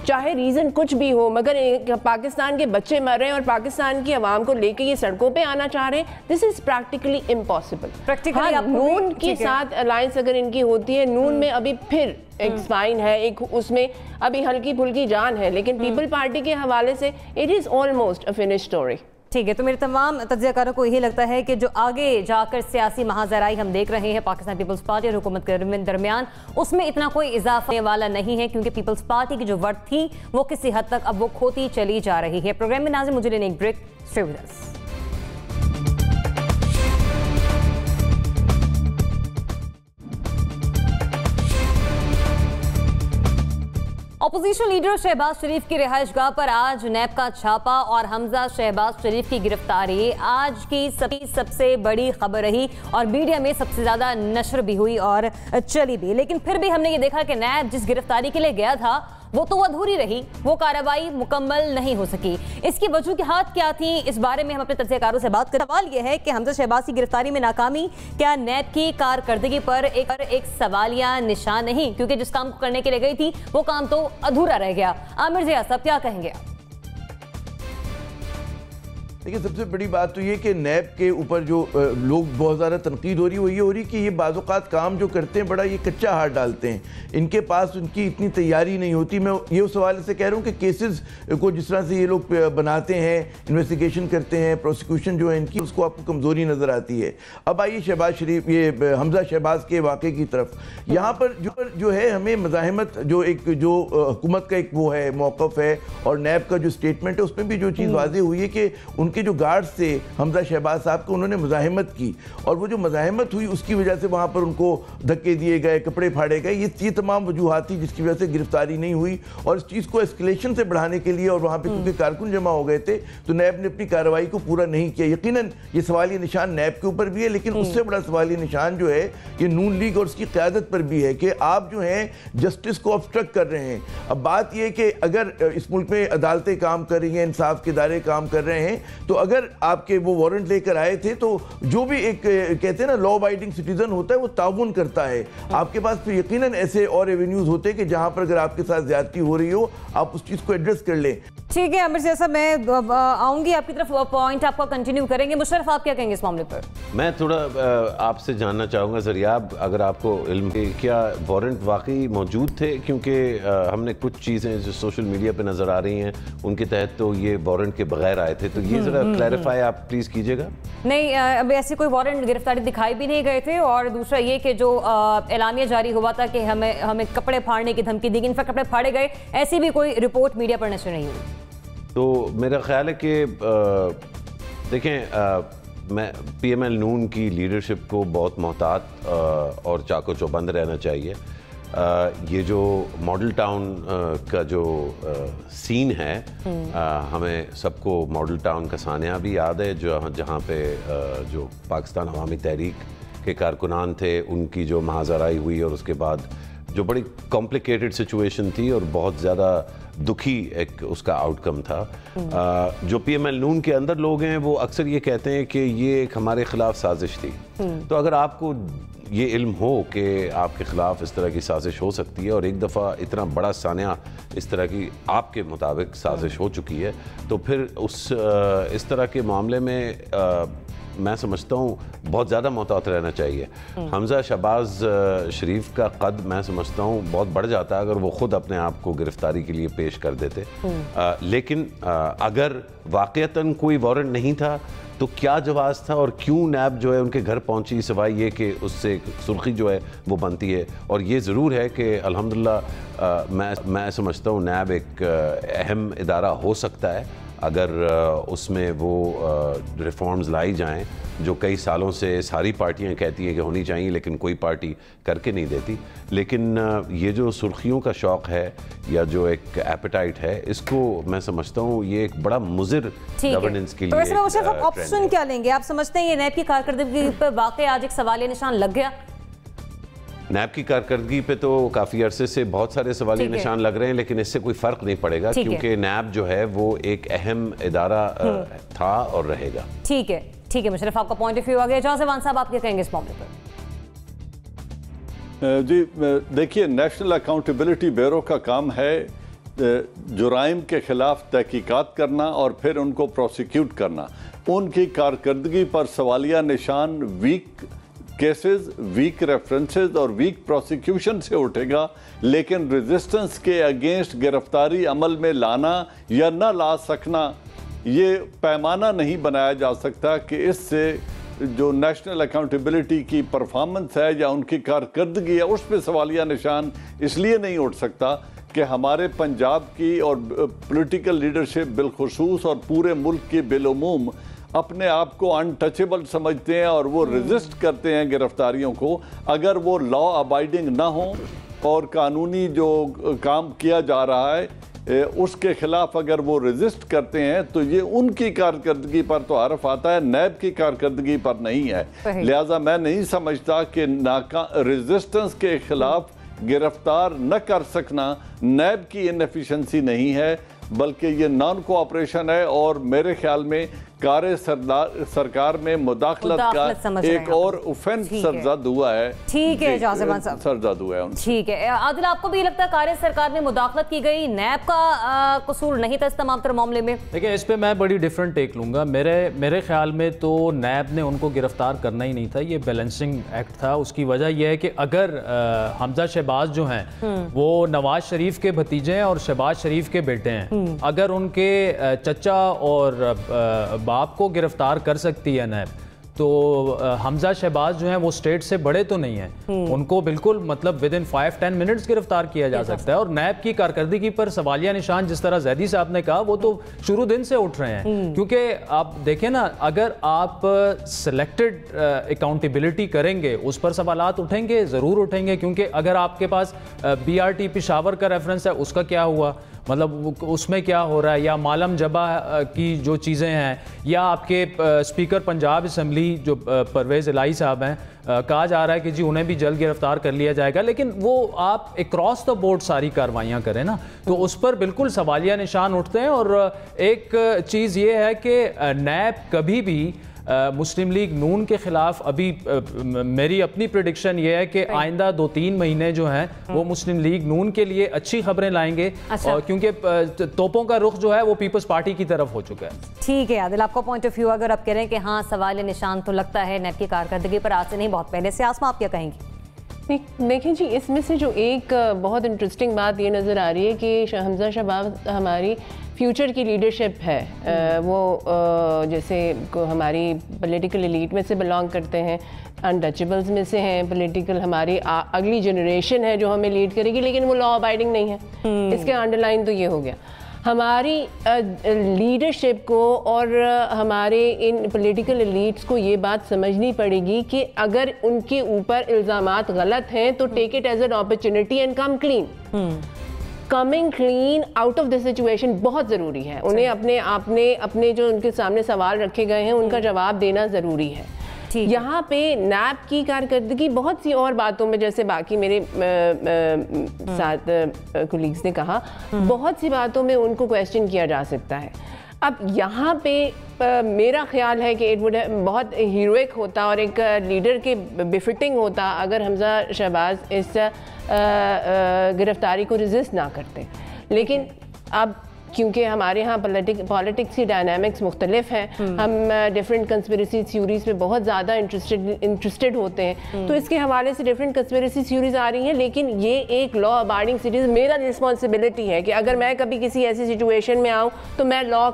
चाहे रीजन कुछ भी हो, मगर पाकिस्तान के बच्चे मर रहे हैं और पाकिस्तान की आवाम को लेके ये सड़कों पे आना चाह रहे हैं। This is practically impossible. हाँ, नून के साथ अलायंस अगर इनकी होती है, नून में अभी फिर एक स्पाइन है, एक उसमें अभी हल्की फुल्की जान है, लेकिन पीपल पार्टी के हवाले से it is almost a finish story. ठीक है, तो मेरे तमाम तज्ज़ियाकारों को यही लगता है कि जो आगे जाकर सियासी महाजराई हम देख रहे हैं पाकिस्तान पीपल्स पार्टी और हुकूमत के दरमियान, उसमें इतना कोई इजाफा होने वाला नहीं है क्योंकि पीपल्स पार्टी की जो वर्थ थी वो किसी हद तक अब वो खोती चली जा रही है। प्रोग्राम में नाज़िम मुझे लेने एक break. Stay with us. Opposition leader Shahbaz Sharif की रिहाइशगाह पर आज नैब का छापा और हमजा शहबाज शरीफ की गिरफ्तारी आज की सबसे बड़ी खबर रही और मीडिया में सबसे ज्यादा नशर भी हुई और चली भी। लेकिन फिर भी हमने ये देखा कि नैब जिस गिरफ्तारी के लिए गया था वो तो अधूरी रही, वो कार्रवाई मुकम्मल नहीं हो सकी। इसकी वजूहात क्या थी, इस बारे में हम अपने तज्ज़ियाकारों से बात करें। सवाल यह है कि हमजा शहबाज की गिरफ्तारी में नाकामी क्या नैब की कारकर्दगी पर एक सवालिया निशान नहीं, क्योंकि जिस काम को करने के लिए गई थी वो काम तो अधूरा रह गया। आमिर जिया साहब क्या कहेंगे? देखिए, सबसे बड़ी बात तो ये कि नैब के ऊपर जो लोग बहुत ज़्यादा तनकीद हो रही है वो ये हो रही कि ये बाज़-औक़ात काम जो करते हैं बड़ा ये कच्चा हाथ डालते हैं, इनके पास उनकी इतनी तैयारी नहीं होती। मैं ये उस हवाले से कह रहा हूँ कि केसेस को जिस तरह से ये लोग बनाते हैं, इन्वेस्टिगेशन करते हैं, प्रोसिक्यूशन जो है इनकी, उसको आपको कमज़ोरी नज़र आती है। अब आइए शहबाज शरीफ, ये हमजा शहबाज के वाक़े की तरफ। यहाँ पर जो है हमें मज़ाहमत जो हुकूमत का एक वो है मौक़िफ़ है और नैब का जो स्टेटमेंट है उसमें भी जो चीज़ वाज़ेह हुई है कि उनके जो गार्ड्स थे हमजा शहबाज साहब को, उन्होंने मज़ाहमत की और वो जो मज़ाहमत हुई उसकी वजह से वहाँ पर उनको धक्के दिए गए, कपड़े फाड़े गए। ये तमाम वजूहात थी जिसकी वजह से गिरफ्तारी नहीं हुई और इस चीज़ को एस्केलेशन से बढ़ाने के लिए और वहाँ पर क्योंकि कारकुन जमा हो गए थे तो नैब ने अपनी कार्रवाई को पूरा नहीं किया। यकीनन ये सवालिया निशान नैब के ऊपर भी है, लेकिन उससे बड़ा सवालिया निशान जो है ये नून लीग और उसकी क़यादत पर भी है कि आप जो हैं जस्टिस को ऑब्स्ट्रक्ट कर रहे हैं। अब बात यह कि अगर इस मुल्क में अदालतें काम कर रही हैं, इंसाफ के इदारे काम कर रहे हैं, तो अगर आपके वो वारंट लेकर आए थे तो जो भी एक कहते हैं ना लॉ अबाइडिंग सिटीजन होता है वो ताउन करता है। आपके पास तो यकीनन ऐसे और एवेन्यूज होते हैं कि जहां पर अगर आपके साथ ज्यादती हो रही हो आप उस चीज को एड्रेस कर लें। ठीक है अमीर जैसा मैं आऊंगी आपकी तरफ, वो पॉइंट आपका कंटिन्यू करेंगे। मुशर्रफ आप क्या कहेंगे इस मामले पर? मैं थोड़ा आपसे जानना चाहूँगा ज़रियाब, अगर आपको इल्म है, क्या वारंट वाकई मौजूद थे? क्योंकि हमने कुछ चीज़ें जो सोशल मीडिया पे नज़र आ रही हैं उनके तहत तो ये वारंट के बगैर आए थे, तो ये ज़रा क्लैरिफाई आप प्लीज़ कीजिएगा। नहीं, अभी ऐसे कोई वारंट गिरफ्तारी दिखाई भी नहीं गए थे और दूसरा ये कि जो एलामिया जारी हुआ था कि हमें कपड़े फाड़ने की धमकी दी गई, इनफैक्ट कपड़े फाड़े गए, ऐसी भी कोई रिपोर्ट मीडिया पर नशर नहीं हुई। तो मेरा ख्याल है कि देखें, मैं PML नून की लीडरशिप को बहुत मोहतात और चाको चौबंद रहना चाहिए। ये जो मॉडल टाउन का जो सीन है, हमें सबको मॉडल टाउन का सानिया भी याद है, जहाँ पे जो पाकिस्तान अवामी तहरीक के कारकुनान थे उनकी जो महाजराई हुई और उसके बाद जो बड़ी कॉम्प्लिकेटेड सिचुएशन थी और बहुत ज़्यादा दुखी एक उसका आउटकम था। जो PML नून के अंदर लोग हैं वो अक्सर ये कहते हैं कि ये एक हमारे ख़िलाफ़ साजिश थी। तो अगर आपको ये इल्म हो कि आपके ख़िलाफ़ इस तरह की साजिश हो सकती है और एक दफ़ा इतना बड़ा सानिया इस तरह की आपके मुताबिक साजिश हो चुकी है, तो फिर इस तरह के मामले में मैं समझता हूँ बहुत ज़्यादा मोहतात रहना चाहिए। हमज़ा शहबाज शरीफ का कद मैं समझता हूँ बहुत बढ़ जाता अगर वो ख़ुद अपने आप को गिरफ्तारी के लिए पेश कर देते। लेकिन अगर वाक़यतन कोई वारंट नहीं था तो क्या जवाब था और क्यों नैब जो है उनके घर पहुंची, सिवाय ये कि उससे एक सुर्खी जो है वो बनती है। और ये ज़रूर है कि अल्हम्दुलिल्लाह मैं समझता हूँ नैब एक अहम इदारा हो सकता है अगर उसमें वो रिफॉर्म्स लाई जाएं जो कई सालों से सारी पार्टियां कहती हैं कि होनी चाहिए लेकिन कोई पार्टी करके नहीं देती। लेकिन ये जो सुर्खियों का शौक़ है या जो एक एपेटाइट है, इसको मैं समझता हूँ ये एक बड़ा मुज़िर गवर्नेंस के लिए। तो वैसे मुशर्रफ आप ऑप्शन क्या लेंगे? आप समझते हैं ये नैब की कारकर्दगी पर वाकई आज एक सवालिया निशान लग गया? नैब की कारकर्दगी पे तो काफ़ी अरसे से बहुत सारे सवालिया निशान लग रहे हैं, लेकिन इससे कोई फ़र्क नहीं पड़ेगा क्योंकि नैब जो है वो एक अहम इदारा था और रहेगा। ठीक है मुशर्रफ, आपका पॉइंट ऑफ व्यू आ गया। जवान साहब आप क्या कहेंगे इस मामले पर? जी देखिए, नेशनल अकाउंटेबिलिटी ब्यूरो का काम है जुराइम के खिलाफ तहकीकात करना और फिर उनको प्रोसिक्यूट करना। उनकी कारकर्दगी पर सवालिया निशान वीक केसेस, वीक रेफरेंसेस और वीक प्रोसिक्यूशन से उठेगा, लेकिन रेजिस्टेंस के अगेंस्ट गिरफ्तारी अमल में लाना या न ला सकना ये पैमाना नहीं बनाया जा सकता कि इससे जो नेशनल अकाउंटेबिलिटी की परफॉर्मेंस है या उनकी कारकर्दगी है उस पर सवालिया निशान इसलिए नहीं उठ सकता कि हमारे पंजाब की और पॉलिटिकल लीडरशिप बिलखुसूस और पूरे मुल्क की बिलुमूम अपने आप को अनटचेबल समझते हैं और वो रेजिस्ट करते हैं गिरफ्तारियों को। अगर वो लॉ अबाइडिंग ना हो और कानूनी जो काम किया जा रहा है उसके खिलाफ अगर वो रेजिस्ट करते हैं तो ये उनकी कारकर्दगी पर तो हर्फ आता है, नैब की कारकर्दगी पर नहीं है। लिहाजा मैं नहीं समझता कि रेजिस्टेंस के खिलाफ गिरफ्तार न कर सकना नैब की इनएफिशिएंसी नहीं है, बल्कि ये नॉन कोऑपरेशन है और मेरे ख्याल में कार्य सरकार में मुदाखलत का एक और ऑफेंस सरजद हुआ है। ठीक है जाज़िमान साहब, सरजद हुआ है। ठीक है आदिल, आपको भी लगता है कार्य सरकार में मुदाखलत की गई, नैब का कसूर नहीं था इस तमाम तरह मामले में? देखिए इस पे मैं बड़ी डिफरेंट टेक लूंगा। मेरे ख्याल में तो नैब ने उनको गिरफ्तार करना ही नहीं था, ये बैलेंसिंग एक्ट था। उसकी वजह यह है कि अगर हमजा शहबाज जो हैं वो नवाज शरीफ के भतीजे हैं और शहबाज शरीफ के बेटे हैं, अगर उनके चचा और बाप को गिरफ्तार कर सकती है नैब, तो हमजा शहबाज जो हैं वो स्टेट से बड़े तो नहीं हैं, उनको बिल्कुल मतलब विद इन 5-10 मिनट्स गिरफ्तार किया जा सकता है। और नैब की कारकर्दगी पर सवालिया निशान जिस तरह जैदी साहब ने कहा वो तो शुरू दिन से उठ रहे हैं, क्योंकि आप देखें ना, अगर आप सिलेक्टेड अकाउंटेबिलिटी करेंगे उस पर सवालात उठेंगे, ज़रूर उठेंगे। क्योंकि अगर आपके पास BRT पेशावर का रेफरेंस है, उसका क्या हुआ, मतलब उसमें क्या हो रहा है, या मालम जबा की जो चीज़ें हैं, या आपके स्पीकर पंजाब असम्बली जो परवेज़ इलाही साहब हैं, कहा जा रहा है कि जी उन्हें भी जल्द गिरफ्तार कर लिया जाएगा, लेकिन वो आप अक्रॉस द बोर्ड सारी कार्रवाइयाँ करें ना, तो उस पर बिल्कुल सवालिया निशान उठते हैं। और एक चीज़ ये है कि नैब कभी भी मुस्लिम लीग नून के खिलाफ, अभी मेरी अपनी प्रेडिक्शन ये है कि आइंदा 2-3 महीने जो हैं वो मुस्लिम लीग नून के लिए अच्छी खबरें लाएंगे। और क्योंकि तोपों का रुख जो है वो पीपल्स पार्टी की तरफ हो चुका है। ठीक है आदिल, आपका पॉइंट ऑफ व्यू अगर आप कह रहे हैं कि हाँ सवाल निशान तो लगता है नैब की कारकर्दगी पर, आज से नहीं बहुत पहले से। आसमा आप क्या कहेंगी? देखें जी, इसमें से जो एक बहुत इंटरेस्टिंग बात ये नज़र आ रही है कि हमजा शहबाज हमारी फ्यूचर की लीडरशिप है, वो जैसे हमारी पॉलिटिकल एलीट में से बिलोंग करते हैं, अनटचेबल्स में से हैं, पॉलिटिकल हमारी अगली जनरेशन है जो हमें लीड करेगी, लेकिन वो लॉ अबाइडिंग नहीं है। इसके अंडरलाइन तो ये हो गया। हमारी लीडरशिप को और हमारे इन पॉलिटिकल एलीट्स को ये बात समझनी पड़ेगी कि अगर उनके ऊपर इल्ज़ामात गलत हैं तो take it as an opportunity and come clean. Coming clean out of this situation बहुत ज़रूरी है। उन्हें अपने जो उनके सामने सवाल रखे गए हैं उनका जवाब देना ज़रूरी है। यहाँ पे नैब की कारकर्दगी बहुत सी और बातों में, जैसे बाकी मेरे साथ कोलीग्स ने कहा, बहुत सी बातों में उनको क्वेश्चन किया जा सकता है। अब यहाँ पे मेरा ख्याल है कि बहुत हीरोइक होता और एक लीडर के बिफिटिंग होता अगर हमजा शहबाज इस गिरफ्तारी को रेजिस्ट ना करते, लेकिन अब क्योंकि हमारे यहाँ पॉलिटिक्स की डायनामिक्स मुख्तलिफ हैं, हम डिफरेंट कंस्पिरेसी थ्योरीज में बहुत ज़्यादा इंटरेस्टेड होते हैं, तो इसके हवाले से डिफरेंट कंस्पिरेसी थ्योरीज आ रही हैं। लेकिन ये एक लॉ अबाइडिंग सिटीजन, मेरा रिस्पॉन्सिबिलिटी है कि अगर मैं कभी किसी ऐसी सिचुएशन में आऊँ तो मैं लॉ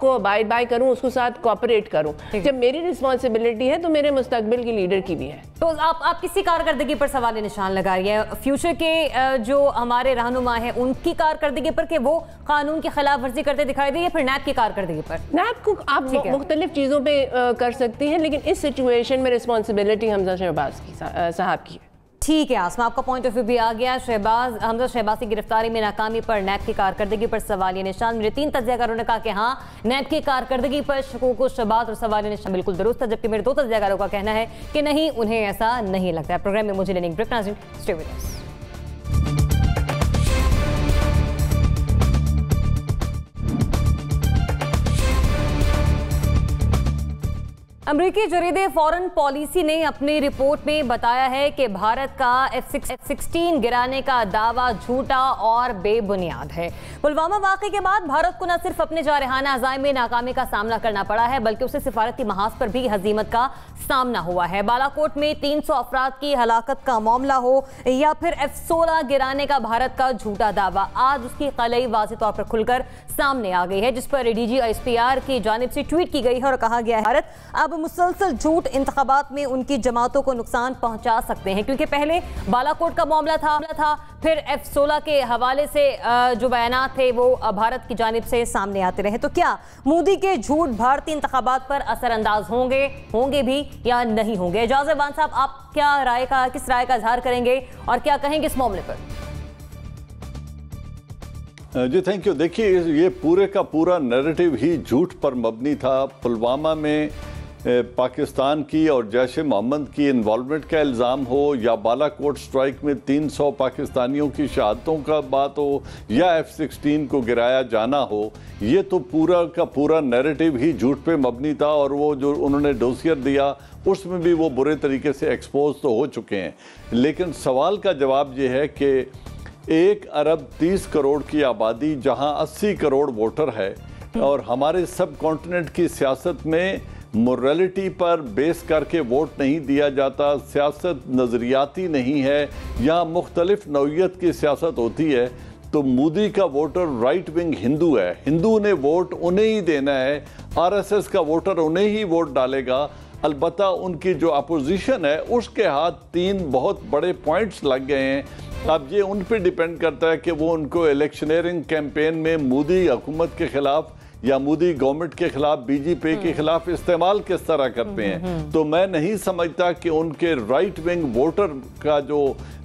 को अबाइड बाय करूँ, उसको साथ कोऑपरेट करूँ। जब मेरी रिस्पॉन्सिबिलिटी है तो मेरे मुस्तकबिल की लीडर की भी है। तो आप किसी कारकर्दगी पर सवाल निशान लगा रही है फ्यूचर के जो हमारे रहनुमा हैं उनकी कारकर्दगी पर, कि वो कानून की खिलाफ वर्जी करते दिखाई दे, या फिर नैब की कारकर्दगी पर? नैब को आप मुख्तलिफ चीज़ों पे कर सकती हैं, लेकिन इस सिचुएशन में रिस्पॉन्सिबिलिटी हमजा शहबाज की साहब की है। ठीक है आसमा, आपका पॉइंट ऑफ व्यू भी आ गया। हमजा शहबाज की गिरफ्तारी में नाकामी पर नैब की कारकर्दगी पर सवालिया निशान। मेरे 3 तज्ज़ियाकारों ने कहा कि हाँ, नैब की कारकर्दगी पर शकूक शबात और सवालिया निशान बिल्कुल दुरुस्त है, जबकि मेरे 2 तज्ज़ियाकारों का कहना है कि नहीं, उन्हें ऐसा नहीं लगता है। प्रोग्राम में मुझे लेने ब्रेक, नाज़रीन स्टे विद अस। अमरीकी जरीदे फॉरेन पॉलिसी ने अपनी रिपोर्ट में बताया है कि भारत का F-16 गिराने का दावा झूठा और बेबुनियाद है। पुलवामा वाक़े के बाद भारत को न सिर्फ अपने जारहाना अज़ाइम में नाकामी का सामना करना पड़ा है, बल्कि उसे सिफारती महाज पर भी हजीमत का सामना हुआ है। बालाकोट में 300 अफराद की हलाकत का मामला हो या फिर F-16 गिराने का भारत का झूठा दावा, आज उसकी कलई वाज़ेह तौर पर खुलकर सामने आ गई है, जिस पर ADG ISPR की जानिब से ट्वीट की गई है और कहा गया है भारत अब मुसलसल झूठ इंतखाबात में उनकी जमातों को नुकसान पहुंचा सकते हैं, क्योंकि पहले बालाकोट का मामला था, फिर F-16 के हवाले से जो बयानात थे वो भारत की जानिब से सामने आते रहे। तो क्या मोदी के झूठ भारतीय इंतखाबात पर असरअंदाज होंगे भी या नहीं होंगे? एजाज वान साहब, आप किस राय का इजहार करेंगे और क्या कहेंगे इस मामले पर? जी थैंक यू। देखिए, ये पूरे का पूरा नैरेटिव ही झूठ पर मबनी था। पुलवामा में पाकिस्तान की और जैश मोहम्मद की इन्वॉल्वमेंट का इल्ज़ाम हो, या बालाकोट स्ट्राइक में 300 पाकिस्तानियों की शहादतों का बात हो, या F-16 को गिराया जाना हो, ये तो पूरा का पूरा नैरेटिव ही झूठ पे मबनी था। और वो जो उन्होंने डोसियर दिया उसमें भी वो बुरे तरीके से एक्सपोज तो हो चुके हैं। लेकिन सवाल का जवाब ये है कि 1 अरब 30 करोड़ की आबादी, जहाँ 80 करोड़ वोटर है, और हमारे सब कॉन्टिनेंट की सियासत में मोरालिटी पर बेस करके वोट नहीं दिया जाता, सियासत नज़रियाती नहीं है, यहाँ मुख्तलिफ नौइयत की सियासत होती है। तो मोदी का वोटर राइट विंग हिंदू है, हिंदू ने वोट उन्हें ही देना है, RSS का वोटर उन्हें ही वोट डालेगा। अलबत्ता उनकी जो अपोजिशन है उसके हाथ 3 बहुत बड़े पॉइंट्स लग गए हैं। अब ये उन पे डिपेंड करता है कि वो उनको इलेक्शनरिंग कैंपेन में मोदी हुकूमत के खिलाफ या मोदी गवर्नमेंट के खिलाफ, बीजेपी के खिलाफ इस्तेमाल किस तरह करते हैं। तो मैं नहीं समझता कि उनके राइट विंग वोटर का जो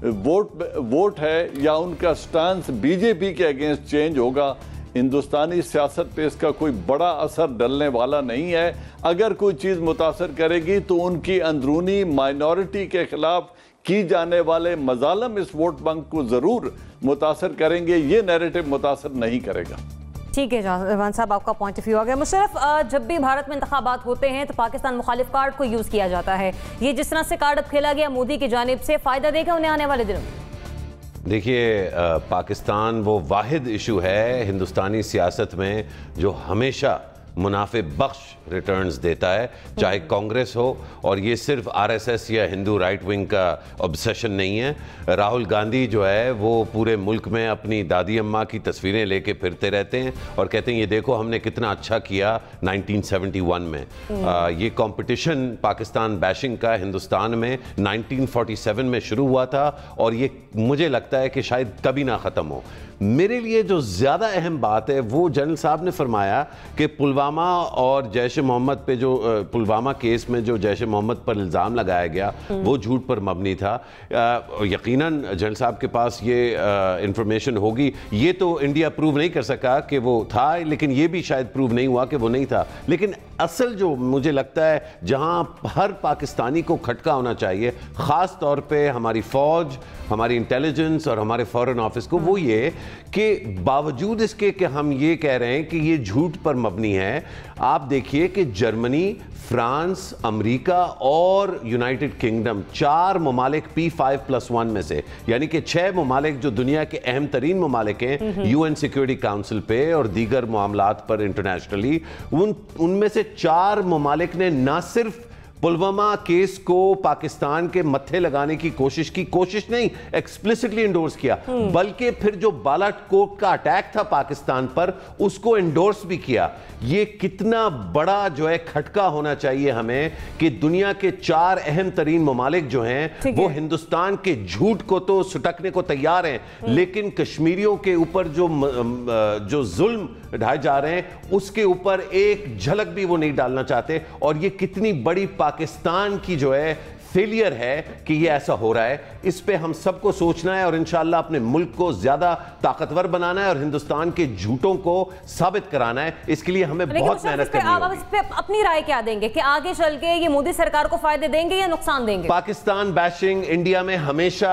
वोट है या उनका स्टांस बीजेपी के अगेंस्ट चेंज होगा। हिंदुस्तानी सियासत पे इसका कोई बड़ा असर डलने वाला नहीं है। अगर कोई चीज़ मुतासर करेगी तो उनकी अंदरूनी माइनॉरिटी के खिलाफ की जाने वाले मजालम इस वोट बैंक को ज़रूर मुतासर करेंगे, ये नैरेटिव मुतासर नहीं करेगा। ठीक है जहान साहब, आपका पॉइंट ऑफ व्यू आ गया। मुशर्रफ, जब भी भारत में इंतखाबात होते हैं तो पाकिस्तान मुखालिफ कार्ड को यूज़ किया जाता है, ये जिस तरह से कार्ड अब खेला गया मोदी की जानिब से, फ़ायदा देगा उन्हें आने वाले दिनों में? देखिए, पाकिस्तान वो वाहिद इशू है हिंदुस्तानी सियासत में जो हमेशा मुनाफे बख्श रिटर्न्स देता है, चाहे कांग्रेस हो। और ये सिर्फ आरएसएस या हिंदू राइट विंग का ऑब्सेशन नहीं है। राहुल गांधी जो है वो पूरे मुल्क में अपनी दादी अम्मा की तस्वीरें लेके फिरते रहते हैं और कहते हैं ये देखो हमने कितना अच्छा किया 1971 में। ये कंपटीशन पाकिस्तान बैशिंग का हिंदुस्तान में 1947 में शुरू हुआ था और ये मुझे लगता है कि शायद कभी ना ख़त्म हो। मेरे लिए जो ज़्यादा अहम बात है वो जनरल साहब ने फरमाया कि पुलवामा और जैश ए-मोहम्मद पे जो पुलवामा केस में जो जैश ए-मोहम्मद पर इल्ज़ाम लगाया गया वो झूठ पर मबनी था। यकीनन जनरल साहब के पास ये इंफॉर्मेशन होगी। ये तो इंडिया प्रूव नहीं कर सका कि वो था, लेकिन ये भी शायद प्रूव नहीं हुआ कि वो नहीं था। लेकिन असल जो मुझे लगता है जहां हर पाकिस्तानी को खटका होना चाहिए, ख़ास तौर पे हमारी फ़ौज, हमारी इंटेलिजेंस और हमारे फॉरेन ऑफिस को, वो ये कि बावजूद इसके कि हम ये कह रहे हैं कि ये झूठ पर मबनी है, आप देखिए कि जर्मनी, फ्रांस, अमेरिका और यूनाइटेड किंगडम 4 ममालिक P5+1 में से, यानी कि 6 ममालिक जो दुनिया के अहम तरीन ममालिक हैं UN सिक्योरिटी काउंसिल पे और दीगर मामलात पर इंटरनेशनली, उनमें से 4 ममालिक ने ना सिर्फ पुलवामा केस को पाकिस्तान के मत्थे लगाने की कोशिश नहीं, एक्सप्लिसिटली इंडोर्स किया, बल्कि फिर जो बालाकोट का अटैक था पाकिस्तान पर उसको इंडोर्स भी किया। ये कितना बड़ा जो है खटका होना चाहिए हमें कि दुनिया के 4 अहम तरीन ममालिक जो हैं वो हिंदुस्तान के झूठ को तो सुटकने को तैयार हैं, लेकिन कश्मीरियों के ऊपर जो जुल्म ढाए जा रहे हैं उसके ऊपर एक झलक भी वो नहीं डालना चाहते। और ये कितनी बड़ी पाकिस्तान की जो है फेलियर है कि ये ऐसा हो रहा है। इस पे हम सबको सोचना है और इंशाल्लाह अपने मुल्क को ज्यादा ताकतवर बनाना है और हिंदुस्तान के झूठों को साबित कराना है। इसके लिए हमें बहुत मेहनत करनी होगी। आप इस पे अपनी राय क्या देंगे कि आगे चल के ये मोदी सरकार को फायदे देंगे या नुकसान देंगे? पाकिस्तान बैशिंग इंडिया में हमेशा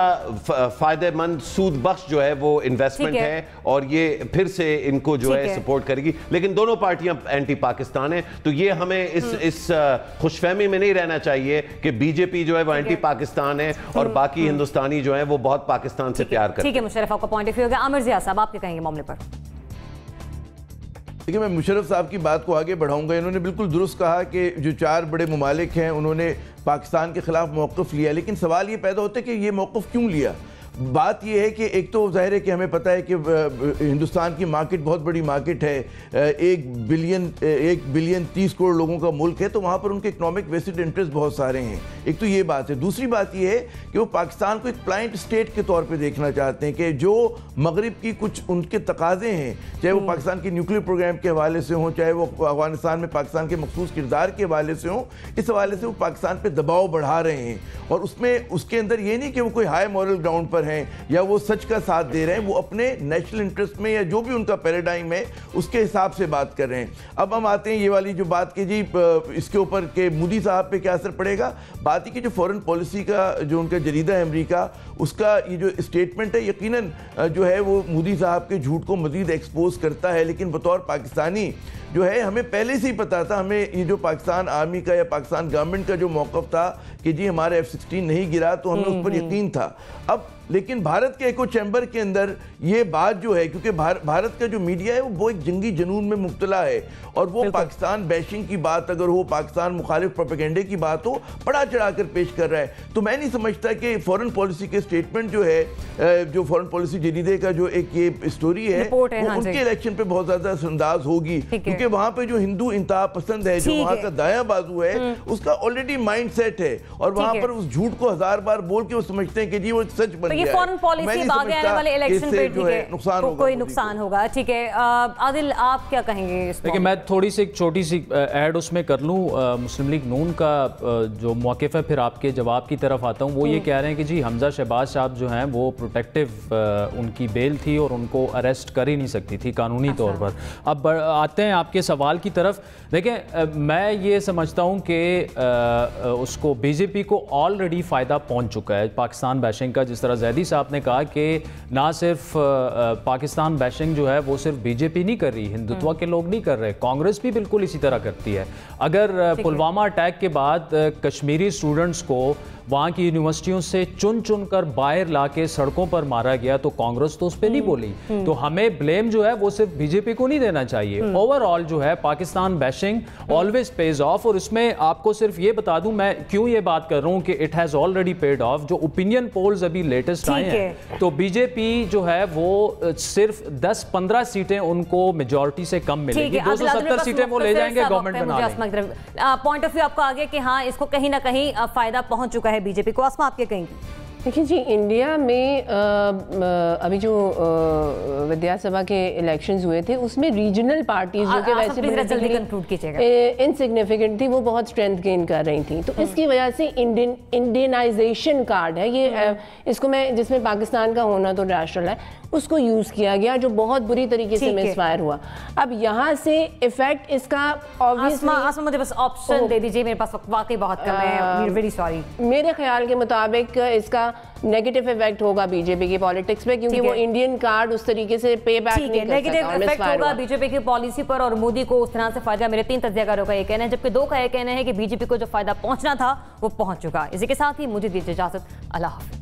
फायदेमंद सूद बख्श जो है वो इन्वेस्टमेंट है और ये फिर से इनको जो है सपोर्ट करेगी, लेकिन दोनों पार्टियां एंटी पाकिस्तान है। तो ये हमें इस खुशफहमी में नहीं रहना चाहिए कि बीजेपी जो है वो एंटी पाकिस्तान है और बाकी हिंदुस्तानी जो है वो बहुत पाकिस्तान से प्यार करते हैं। ठीक है मुशर्रफ, आपका पॉइंट ऑफ व्यू होगा। आमिर ज़िया साहब, आप क्या कहेंगे मामले पर? देखिए, मैं मुशर्रफ साहब की बात को आगे बढ़ाऊंगा। इन्होंने बिल्कुल दुरुस्त कहा कि जो 4 बड़े ममालिक हैं उन्होंने पाकिस्तान के खिलाफ मौक़िफ़ लिया, लेकिन सवाल ये पैदा होता है कि ये मौक़िफ़ क्यों लिया। बात यह है कि एक तो ज़ाहिर है कि हमें पता है कि हिंदुस्तान की मार्केट बहुत बड़ी मार्केट है, 1 बिलियन 30 करोड़ लोगों का मुल्क है, तो वहाँ पर उनके इकोनॉमिक वेस्टेड इंटरेस्ट बहुत सारे हैं। एक तो ये बात है। दूसरी बात यह है कि वो पाकिस्तान को एक प्लाइंट स्टेट के तौर पे देखना चाहते हैं कि जो मगरिब की कुछ उनके तकाजे हैं, चाहे वो पाकिस्तान के न्यूक्लियर प्रोग्राम के हवाले से हों, चाहे वो अफगानिस्तान में पाकिस्तान के मखसूस किरदार के हवाले से हों, इस हवाले से वो पाकिस्तान पर दबाव बढ़ा रहे हैं। और उसमें उसके अंदर ये नहीं कि वो कोई हाई मॉरल ग्राउंड पर हैं या वो सच का साथ दे रहे हैं, वो अपने नेशनल इंटरेस्ट में या जो भी उनका पैराडाइम है उसके हिसाब से बात कर रहे हैं। अब हम आते हैं ये वाली जो बात की जी इसके ऊपर के मोदी साहब पे क्या असर पड़ेगा। बात ही कि जो फॉरेन पॉलिसी का जो उनका जरीदा है अमेरिका, उसका ये जो स्टेटमेंट है यकीनन जो है वो मोदी साहब के झूठ को मजीद एक्सपोज करता है। लेकिन बतौर पाकिस्तानी जो है हमें पहले से ही पता था, हमें ये जो पाकिस्तान आर्मी का या पाकिस्तान गवर्नमेंट का जो मौक़िफ़ था कि जी हमारे F-16 नहीं गिरा, तो हमें उस पर यकीन था। अब लेकिन भारत के एको चैम्बर के अंदर ये बात जो है, क्योंकि भारत का जो मीडिया है वो एक जंगी जनून में मुब्तला है और वो पाकिस्तान बैशिंग की बात अगर हो, पाकिस्तान मुखालिफ प्रोपेगेंडे की बात हो, बढ़ा चढ़ा कर पेश कर रहा है। तो मैं नहीं समझता कि फॉरेन पॉलिसी के स्टेटमेंट जो है, जो फॉरेन पॉलिसी जरीदे का जो एक ये स्टोरी है वो उनके इलेक्शन पे बहुत ज्यादा असरअंदाज होगी, क्योंकि वहां पे जो हिंदू इंतहा पसंद है, जो वहां का दायां बाजू है, उसका ऑलरेडी माइंड सेट है और वहां पर उस झूठ को 1000 बार बोल के वो समझते हैं कि जी वो एक सच बन गया है। फॉरेन पॉलिसी आगे आने वाले इलेक्शन पे कोई नुकसान होगा। ठीक है आदिल, आप क्या कहेंगे? देखिए, मैं थोड़ी सी एक छोटी सी ऐड उसमें कर लूँ। मुस्लिम लीग नून का जो मौक़िफ़ है, फिर आपके जवाब की तरफ आता हूँ। वो ये कह रहे हैं कि जी हमजा शहबाज साहब जो हैं वो प्रोटेक्टिव उनकी बेल थी और उनको अरेस्ट कर ही नहीं सकती थी कानूनी तौर पर। अब आते हैं आपके सवाल की तरफ। देखें, मैं ये समझता हूँ कि उसको बीजेपी को ऑलरेडी फ़ायदा पहुँच चुका है पाकिस्तान बैशिंग का। जिस तरह जैदी साहब ने कहा कि ना सिर्फ पाकिस्तान बैशिंग जो है वो सिर्फ बीजेपी नहीं कर रही, हिंदुत्व के लोग नहीं कर रहे, कांग्रेस भी बिल्कुल इसी तरह करती है। अगर पुलवामा अटैक के बाद कश्मीरी स्टूडेंट्स को वहाँ की यूनिवर्सिटियों से चुन चुन कर बाहर ला के सड़कों पर मारा गया, तो कांग्रेस तो उस पर नहीं बोली। तो हमें ब्लेम जो है वो सिर्फ बीजेपी को नहीं देना चाहिए। ओवरऑल जो है Pakistan bashing always page of. और इसमें आपको सिर्फ ये बता दूं मैं क्यों ये बात कर रहा हूं कि it has already paid of. जो ओपिनियन पोल्स अभी लेटेस्ट आए हैं, तो बीजेपी जो है वो सिर्फ 10-15 सीटें उनको मेजॉरिटी से कम मिलेगी, 270 सीटें वो ले जाएंगे, गवर्नमेंट बना लेंगे। पॉइंट ऑफ व्यू आपको आगे कि हाँ इसको कहीं ना कहीं फायदा पहुंच चुका है बीजेपी को। आसमा आप क्या कहेंगी? देखिए जी, इंडिया में अभी जो विधानसभा के इलेक्शंस हुए थे उसमें रीजनल पार्टीज जो कि वैसे इनसिग्निफिकेंट थी, वो बहुत स्ट्रेंथ गेन कर रही थी। तो इसकी वजह से इंडियनाइजेशन कार्ड है ये, इसको मैं, जिसमें पाकिस्तान का होना तो नेशनल है, उसको यूज किया गया जो बहुत बुरी तरीके से मिसफायर हुआ। अब यहाँ से इफेक्ट इसका ऑब्वियसली, मुझे बस ऑप्शन दे दीजिए, मेरे पास वाकई बहुत कम है, वेरी सॉरी। मेरे ख्याल के मुताबिक इसका नेगेटिव इफेक्ट होगा बीजेपी की पॉलिटिक्स पे, क्योंकि वो इंडियन कार्ड उस तरीके से पे बैक नहीं कर सकता। नेगेटिव इफेक्ट होगा बीजेपी की पॉलिसी पर और मोदी को उस तरह से फायदा। मेरे 3 तज्जियाकारों का ये कहना है, जबकि 2 का ये कहना है कि बीजेपी को जो फायदा पहुंचना था वो पहुंच चुका। इसी के साथ ही मुझे दीजिए इजाजत, अल्लाह हाफिज़।